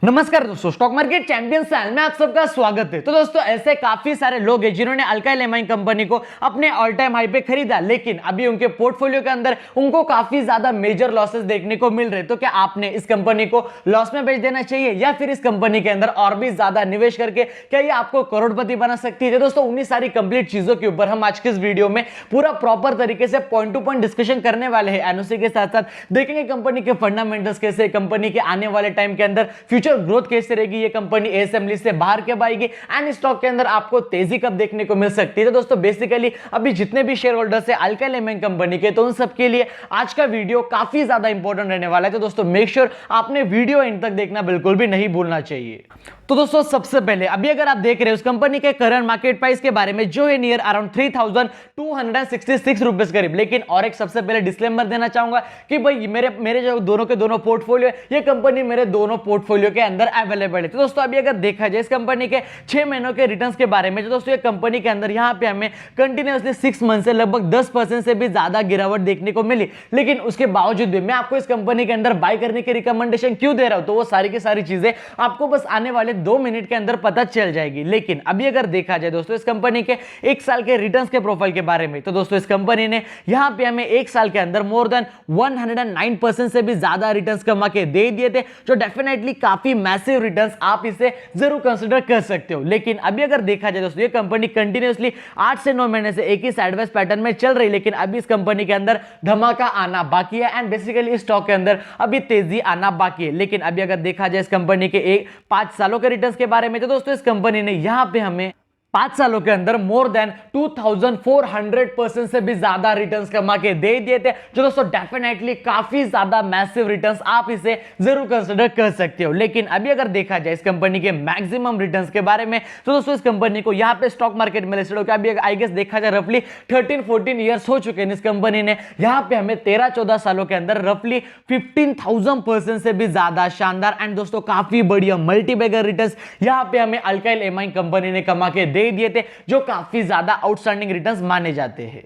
नमस्कार दोस्तों, stock market champion channel में आप सबका स्वागत है। तो दोस्तों, ऐसे काफी सारे लोग हैं जिन्होंने अल्काइल एमाइन कंपनी को अपने ऑल टाइम हाई पे खरीदा, लेकिन अभी उनके पोर्टफोलियो के अंदर उनको काफी ज्यादा मेजर लॉसेस देखने को मिल रहे। तो क्या आपने इस कंपनी को लॉस में बेच देना चाहिए या फिर इस कंपनी के अंदर और भी ज्यादा निवेश करके क्या ये आपको करोड़पति बना सकती है? दोस्तों, उन्हीं सारी कंप्लीट चीजों के ऊपर हम आज के इस वीडियो में पूरा प्रॉपर तरीके से पॉइंट टू पॉइंट डिस्कशन करने वाले हैं। एनओसी के साथ साथ देखेंगे कंपनी के फंडामेंटल्स कैसे, कंपनी के आने वाले टाइम के अंदर फ्यूचर ग्रोथ कैसे रहेगी, ये कंपनी असेंबली से बाहर कब आएगी एंड स्टॉक के अंदर आपको तेजी कब देखने को मिल सकती है। तो दोस्तों, बेसिकली अभी जितने भी शेयर होल्डर्स है अल्काइल एमाइन कंपनी के, तो उन सबके लिए आज का वीडियो काफी ज्यादा इंपॉर्टेंट रहने वाला है। तो दोस्तों, मेक श्योर आपने वीडियो एंड तक देखना बिल्कुल भी नहीं भूलना चाहिए। तो दोस्तों, सबसे पहले अभी अगर आप देख रहे हो उस कंपनी के करंट मार्केट प्राइस के बारे में, जो है नियर अराउंड 3266 रुपीस करीब। लेकिन और एक सबसे पहले डिस्क्लेमर देना चाहूंगा कि भाई मेरे जो दोनों के दोनों पोर्टफोलियो है, ये कंपनी मेरे दोनों पोर्टफोलियो के अंदर अवेलेबल है। तो दोस्तों, अभी अगर देखा जाए इस कंपनी के 6 महीनों के रिटर्न्स के बारे में, तो दोस्तों ये कंपनी के अंदर यहाँ पे हमें कंटिन्यूअसली 6 मंथ से लगभग 10% से भी ज्यादा गिरावट देखने को मिली। लेकिन उसके बावजूद भी मैं आपको इस कंपनी के अंदर बाय करने की रिकमेंडेशन क्यों दे रहा हूं, तो वो सारी की सारी चीजें आपको बस आने वाले 2 मिनट के अंदर पता चल जाएगी। लेकिन अभी अगर देखा जाए दोस्तों इस कंपनी के 1 साल के रिटर्न्स के प्रोफाइल के बारे में, तो दोस्तों इस कंपनी ने यहां पे हमें 1 साल के अंदर मोर देन 109% से भी ज्यादा रिटर्न्स कमा के दे दिए थे, जो डेफिनेटली काफी मैसिव रिटर्न्स, आप इसे जरूर कंसीडर कर सकते हो। लेकिन अभी अगर देखा जाए दोस्तों, ये कंपनी कंटिन्यूअसली 8 से 9 महीने से एक ही साइडवेज पैटर्न में चल रही, लेकिन अभी इस कंपनी के अंदर धमाका आना बाकी है एंड बेसिकली स्टॉक के अंदर अभी तेजी आना बाकी है। लेकिन अभी अगर देखा जाए इस कंपनी के 5 सालों के रिटर्न्स के बारे में, तो दोस्तों इस कंपनी ने यहां पे हमें 5 सालों के अंदर मोर देन 2400% से भी ज्यादा रिटर्न्स कमा के दे दिए थे, जो दोस्तों डेफिनेटली काफी ज्यादा मैसिव रिटर्न्स, आप इसे जरूर कंसीडर कर सकते हो। लेकिन अभी अगर देखा जाए इस कंपनी के मैक्सिमम रिटर्न्स के बारे में, तो दोस्तों इस कंपनी को यहाँ पे स्टॉक मार्केट में लिस्टेड होकर अभी आई गेस देखा जाए रफली 13-14 ईयर्स हो चुके हैं। इस कंपनी ने यहाँ पे हमें 13-14 सालों के अंदर रफली 15,000% से भी ज्यादा शानदार एंड दोस्तों काफी बढ़िया मल्टीबैगर रिटर्न्स यहाँ पे हमें अल्काइल एमाइन कंपनी ने कमा के दे दिए थे, जो काफी ज्यादा आउटस्टैंडिंग रिटर्न्स माने जाते हैं।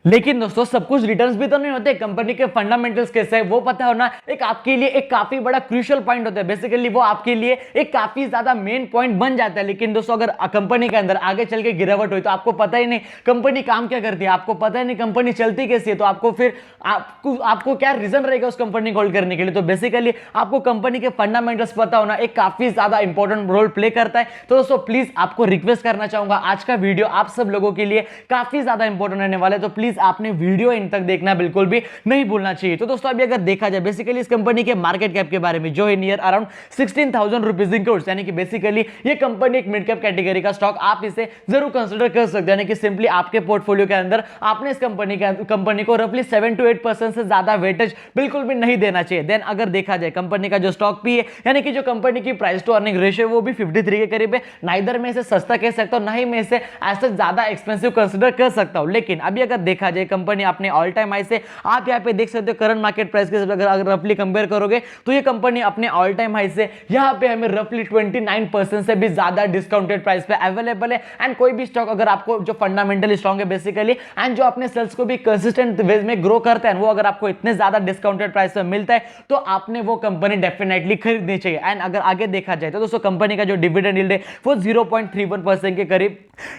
लेकिन दोस्तों, सब कुछ रिटर्न्स भी तो नहीं होते। कंपनी के फंडामेंटल्स कैसे है वो पता होना एक आपके लिए एक काफी बड़ा क्रूशियल पॉइंट होता है। बेसिकली वो आपके लिए एक काफी ज्यादा मेन पॉइंट बन जाता है। लेकिन दोस्तों, अगर कंपनी के अंदर आगे चल के गिरावट हुई तो आपको पता ही नहीं कंपनी काम क्या करती है, आपको पता ही नहीं कंपनी चलती कैसी है, तो आपको फिर आपको क्या रीजन रहेगा उस कंपनी को होल्ड करने के लिए। तो बेसिकली आपको कंपनी के फंडामेंटल्स पता होना एक काफी ज्यादा इंपॉर्टेंट रोल प्ले करता है। तो दोस्तों, प्लीज आपको रिक्वेस्ट करना चाहूंगा, आज का वीडियो आप सब लोगों के लिए काफी ज्यादा इंपॉर्टेंट रहने वाला है, तो प्लीज आपने वीडियो इन तक देखना बिल्कुल भी नहीं भूलना चाहिए। तो दोस्तों, अभी अगर देखा जाए बेसिकली इस कंपनी के मार्केट कैप के बारे में, जो है near around 16,000 rupees in crore, यानी कि बेसिकली ये कंपनी एक मिड कैप कैटेगरी का स्टॉक, आप इसे जरूर कंसीडर कर सकते हैं। यानी कि सिंपली आपके पोर्टफोलियो के अंदर आपने इस कंपनी को रफली 7 to 8% से ज्यादा वेटेज बिल्कुल भी नहीं देना चाहिए। देन अगर देखा जाए कंपनी का जो स्टॉक पी है, यानी कि जो कंपनी की प्राइस टू अर्निंग रेशियो, वो भी 53 के करीब है। नाइदर में इसे सस्ता कह सकता हूं, ना ही मैं इसे ऐसा ज्यादा एक्सपेंसिव कंसीडर कर सकता हूं। लेकिन अभी अगर देखा जाए कंपनी अपने ऑल टाइम हाई से, आप यहां पे देख सकते हो करंट मार्केट प्राइस के अगर रफली कंपेयर करोगे, तो ये कंपनी अपने ऑल टाइम हाई से यहां पे हमें रफली 29% से भी ज्यादा डिस्काउंटेड प्राइस पे अवेलेबल है। एंड कोई भी स्टॉक अगर आपको जो फंडामेंटली स्ट्रांग है बेसिकली एंड जो अपने सेल्स को भी कंसिस्टेंट वे में ग्रो करता है, वो अगर आपको इतने ज्यादा डिस्काउंटेड प्राइस पे मिलता है, तो आपने वो कंपनी डेफिनेटली खरीदनी चाहिए। एंड अगर आगे देखा जाए तो दोस्तों कंपनी का जो डिविडेंड यील्ड है वो 0.31% के करीब,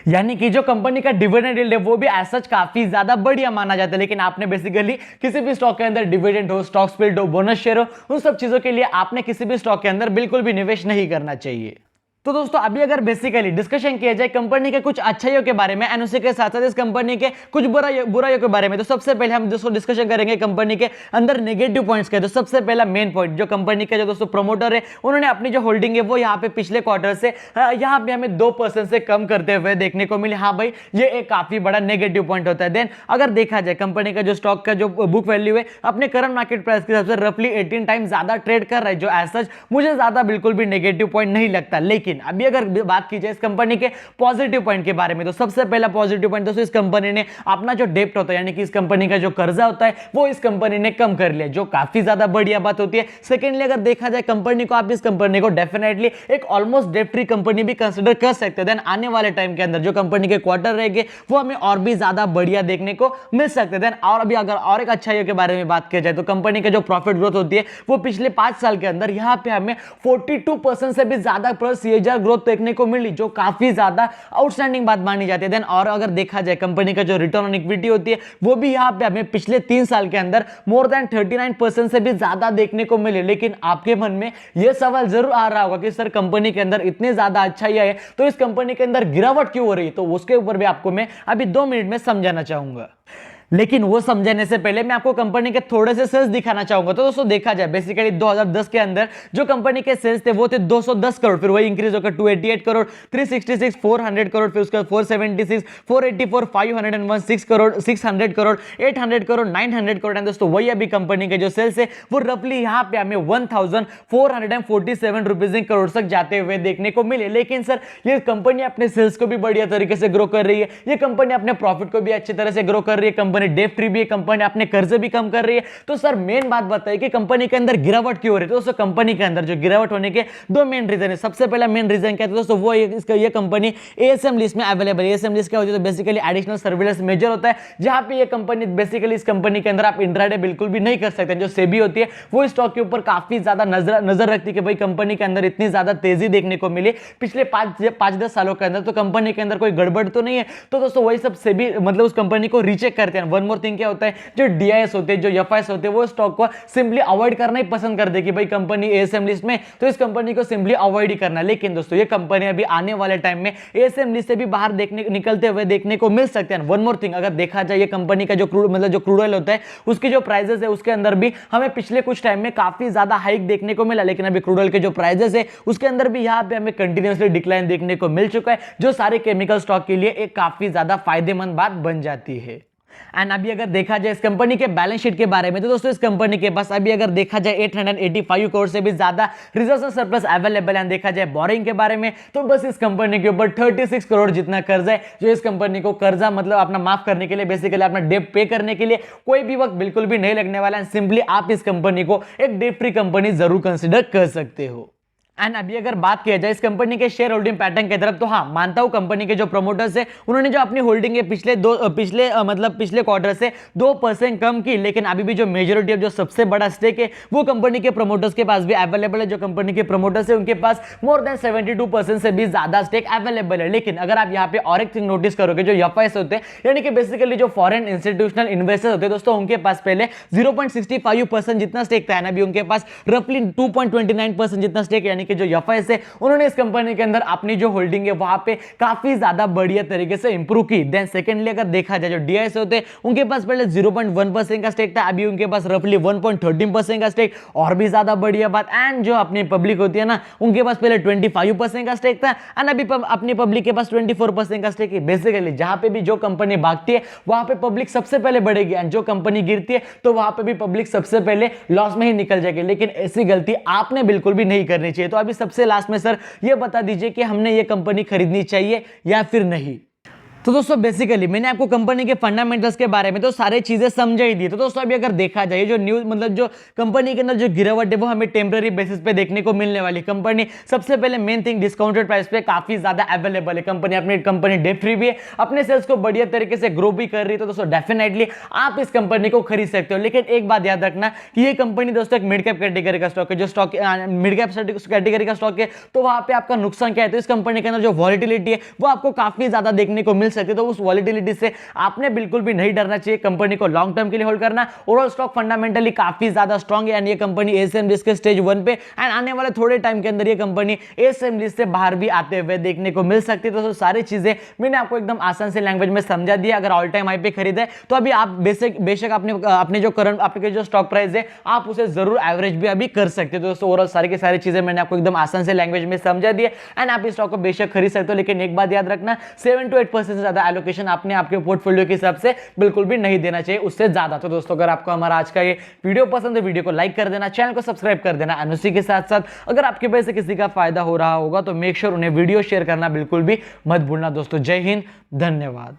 यानी कि जो कंपनी का डिविडेंड यील्ड है वो भी एज सच काफी ज्यादा बढ़िया माना जाता है। लेकिन आपने बेसिकली किसी भी स्टॉक के अंदर डिविडेंड हो, स्टॉक स्प्लिट हो, बोनस शेयर हो, उन सब चीजों के लिए आपने किसी भी स्टॉक के अंदर बिल्कुल भी निवेश नहीं करना चाहिए। तो दोस्तों, अभी अगर बेसिकली डिस्कशन किया जाए कंपनी के कुछ अच्छाइयों के बारे में, एनओसी के साथ साथ इस कंपनी के कुछ बुराइयों के बारे में, तो सबसे पहले हम दोस्तों डिस्कशन करेंगे कंपनी के अंदर नेगेटिव पॉइंट्स के। तो सबसे पहला मेन पॉइंट, जो कंपनी के जो दोस्तों प्रमोटर है, उन्होंने अपनी जो होल्डिंग है वो यहाँ पे पिछले क्वार्टर से यहाँ पे हमें 2% से कम करते हुए देखने को मिले। हाँ भाई, ये एक काफी बड़ा नेगेटिव पॉइंट होता है। देन अगर देखा जाए कंपनी का जो स्टॉक का जो बुक वैल्यू है अपने करंट मार्केट प्राइस के हिसाब से रफली 18 टाइम ज्यादा ट्रेड कर रहा है, जो एज सच मुझे ज्यादा बिल्कुल भी नेगेटिव पॉइंट नहीं लगता। लेकिन लेकिन अभी अगर बात की जाए इस कंपनी के पॉजिटिव पॉइंट के बारे में, तो सबसे पहला पॉजिटिव पॉइंट दोस्तों, इस कंपनी ने अपना जो डेप्ट होता है यानी कि इस कंपनी का जो कर्जा होता है वो इस कंपनी ने कम कर लिया, जो काफी ज्यादा बढ़िया बात होती है। सेकेंडली अगर देखा जाए कंपनी को, आप इस कंपनी को डेफिनेटली एक ऑलमोस्ट डेप्ट फ्री कंपनी भी कंसिडर कर सकते हैं। देन आने वाले टाइम के अंदर जो कंपनी के क्वार्टर रहेंगे वो हमें और भी ज्यादा बढ़िया देखने को मिल सकते हैं। देन और अभी अगर और एक अच्छाइयों के बारे में बात किया जाए तो कंपनी के जो प्रॉफिट ग्रोथ होती है वो पिछले 5 साल के अंदर यहां पे हमें 42% से भी ज्यादा CAGR ग्रोथ देखने को मिली, जो काफी ज्यादा आउटस्टैंडिंग बात मानी जाती है। देन और अगर देखा जाए कंपनी का जो रिटर्न ऑन इक्विटी होती है वो भी यहां पे हमें पिछले 3 साल के अंदर मोर देन 39% से भी ज्यादा देखने को मिले। लेकिन आपके मन में यह सवाल जरूर आ रहा होगा कि सर कंपनी के अंदर इतने ज्यादा अच्छाई है तो इस कंपनी के अंदर गिरावट क्यों हो रही है, तो उसके ऊपर भी आपको मैं अभी 2 मिनट में समझाना चाहूंगा। लेकिन वो समझने से पहले मैं आपको कंपनी के थोड़े से सेल्स दिखाना चाहूंगा। तो दोस्तों देखा जाए बेसिकली 2010 के अंदर जो कंपनी के सेल्स थे वो थे 210 करोड़, फिर वही इंक्रीज होकर 288 करोड़, 366, 400 करोड़, फिर उसका 476, 484, 501, 6 करोड़, 600 करोड़, 800 करोड़, 900 करोड़। दोस्तों वही अभी कंपनी के जो सेल्स है वो रफली यहाँ पे हमें 1447 रुपीज करोड़ तक जाते हुए देखने को मिले। लेकिन सर ये कंपनी अपने सेल्स को भी बढ़िया तरीके से ग्रो कर रही है, ये कंपनी अपने प्रॉफिट को भी अच्छी तरह से ग्रो कर रही है, कंपनी डेट फ्री भी है, कंपनी अपने कर्जे भी कम कर रही है। तो सर मेन बात बताइए कि कंपनी के अंदर गिरावट क्यों हो रही है। तो दोस्तों कंपनी के अंदर जो गिरावट होने के 2 मेन रीजन है। सबसे पहला मेन रीजन क्या है दोस्तों, वो इसका ये कंपनी एएसएम लिस्ट में अवेलेबल है। एएसएम लिस्ट क्या होती है, तो बेसिकली एडिशनल सर्विलेंस मेजर होता है, जहां पे ये कंपनी बेसिकली इस कंपनी के अंदर आप इंट्राडे बिल्कुल भी नहीं कर सकते। जो सेबी होती है वो स्टॉक के ऊपर काफी ज्यादा नजर रखती है कि भाई कंपनी के अंदर इतनी ज्यादा तेजी देखने को मिली पिछले 5-10 सालों के अंदर, तो कंपनी के अंदर कोई गड़बड़ तो नहीं है। तो दोस्तों वही सब सेबी मतलब उस कंपनी को रीचेक करते हैं। वन मोर थिंग क्या होता है, जो डीआईएस होते हैं, जो एफआईएस होते हैं, वो स्टॉक को सिंपली अवॉइड करना ही पसंद कर दे कि भाई कंपनी एएसएम लिस्ट में, तो इस कंपनी को सिंपली अवॉइड ही करना। लेकिन दोस्तों ये कंपनी अभी आने वाले टाइम में एएसएम लिस्ट से भी बाहर निकलते हुए देखने को मिल सकते हैं। वन मोर थिंग, अगर देखा जाए ये कंपनी का जो क्रूड ऑयल होता है उसकी जो प्राइसेस है उसके अंदर भी हमें पिछले कुछ टाइम में काफी ज्यादा हाइक देखने को मिला, लेकिन अभी क्रूड ऑयल के जो प्राइसेस है उसके अंदर भी यहाँ पे हमें कंटिन्यूअसली डिक्लाइन देखने को मिल चुका है, जो सारे केमिकल स्टॉक के लिए एक काफी ज्यादा फायदेमंद बात बन जाती है। एंड अभी अगर देखा जाए इस कंपनी के बैलेंस शीट के बारे में, तो दोस्तों इस कंपनी के पास अभी अगर देखा जाए 885 करोड़ से भी ज्यादा रिजर्व्स एंड सरप्लस अवेलेबल है। देखा जाए बोरिंग के बारे में तो बस इस कंपनी के ऊपर 36 करोड़ जितना कर्जा है, जो इस कंपनी को कर्जा मतलब अपना माफ करने के लिए, बेसिकली अपना डेट पे करने के लिए कोई भी वक्त बिल्कुल भी नहीं लगने वाला है। सिंपली आप इस कंपनी को एक डेट फ्री कंपनी जरूर कंसिडर कर सकते हो। एंड अभी अगर बात किया जाए इस कंपनी के शेयर होल्डिंग पैटर्न की तरफ, तो हाँ मानता हूं कंपनी के जो प्रमोटर्स है उन्होंने जो अपनी होल्डिंग है पिछले क्वार्टर से 2% कम की, लेकिन अभी भी जो मेजोरिटी ऑफ जो सबसे बड़ा स्टेक है वो कंपनी के प्रमोटर्स के पास भी अवेलेबल है। जो कंपनी के प्रमोटर्स है उनके पास मोर देन 72% से भी ज्यादा स्टेक अवेलेबल है। लेकिन अगर आप यहाँ पे और एक थिंग नोटिस करोगे, जो एफआईएस होते हैं यानी कि बेसिकली जो फॉरेन इंस्टीट्यूशनल इन्वेस्टर्स होते हैं दोस्तों, उनके पास पहले 0.65% जितना स्टेक था, अभी उनके पास रफली 2.29% जितना स्टेक, यानी कि जो एफआईएस है उन्होंने इस कंपनी के अंदर अपनी जो होल्डिंग है वहां पे काफी ज्यादा बढ़िया तरीके से इंप्रूव की। देन सेकेंडली अगर देखा जाए जो डीआईएस होते हैं उनके पास पहले 0.1% का स्टेक था, अभी उनके पास रफली 1.13% का स्टेक, और भी ज्यादा बढ़िया बात। एंड जो अपनी पब्लिक होती है ना, उनके पास पहले 25% का स्टेक था एंड अभी अपनी पब्लिक के पास 24% का स्टेक है। बेसिकली जहां पे भी जो कंपनी भागती है वहां पे पब्लिक सबसे पहले बढ़ेगी, एंड जो कंपनी गिरती है तो वहां पे भी पब्लिक सबसे पहले लॉस में ही निकल जाएगी। लेकिन ऐसी गलती आपने बिल्कुल भी नहीं करनी चाहिए। तो अभी सबसे लास्ट में सर ये बता दीजिए कि हमने ये कंपनी खरीदनी चाहिए या फिर नहीं। तो दोस्तों बेसिकली मैंने आपको कंपनी के फंडामेंटल्स के बारे में तो सारी चीजें समझा ही दी। तो दोस्तों अभी अगर देखा जाए जो न्यूज मतलब जो कंपनी के अंदर जो गिरावट है वो हमें टेम्पररी बेसिस पे देखने को मिलने वाली। कंपनी सबसे पहले मेन थिंग डिस्काउंटेड प्राइस पे काफी ज्यादा अवेलेबल है, कंपनी डेट फ्री भी है, अपने सेल्स को बढ़िया तरीके से ग्रो भी कर रही है। तो दोस्तों डेफिनेटली आप इस कंपनी को खरीद सकते हो। लेकिन एक बात याद रखना कि ये कंपनी दोस्तों एक मिड कैप कैटेगरी का स्टॉक है, जो स्टॉक मिड कैप कैटेगरी का स्टॉक है, तो वहां पे आपका नुकसान क्या है, तो इस कंपनी के अंदर जो वॉलिटिलिटी है वो आपको काफी ज्यादा देखने को मिल सकती है। तो उस वॉलिटिलिटी से आपने बिल्कुल भी नहीं डरना चाहिए, कंपनी को लॉन्ग टर्म के लिए होल्ड करना। ओवरऑल स्टॉक फंडामेंटली काफी ज्यादा स्ट्रांग है एंड ये कंपनी एएसएम लिस्ट के स्टेज 1 पे एंड आने वाले थोड़े टाइम के अंदर ये कंपनी एएसएम लिस्ट से बाहर भी आते हुए देखने को मिल सकती है। तो सारी चीजें मैंने आपको एकदम आसान से लैंग्वेज में समझा दिया। अगर ऑल टाइम हाई पे खरीदे तो अभी आप बेशक अपने जो करंट आपके जो स्टॉक प्राइस है आप उसे जरूर एवरेज भी अभी कर सकते हो। तो दोस्तों ओवरऑल सारी की सारी चीजें मैंने आपको एकदम आसान से लैंग्वेज में समझा दी एंड आप इस स्टॉक को बेशक खरीद सकते हो। लेकिन एक बात याद रखना 7 to 8% ज्यादा एलोकेशन आपने आपके पोर्टफोलियो के हिसाब से बिल्कुल भी नहीं देना चाहिए, उससे ज्यादा। तो दोस्तों अगर आपको हमारा आज का ये वीडियो पसंद है, वीडियो को लाइक कर देना, चैनल को सब्सक्राइब कर देना। एंड उसी के साथ साथ अगर आपके वजह से किसी का फायदा हो रहा होगा तो मेक श्योर उन्हें वीडियो शेयर करना बिल्कुल भी मत भूलना दोस्तों। जय हिंद, धन्यवाद।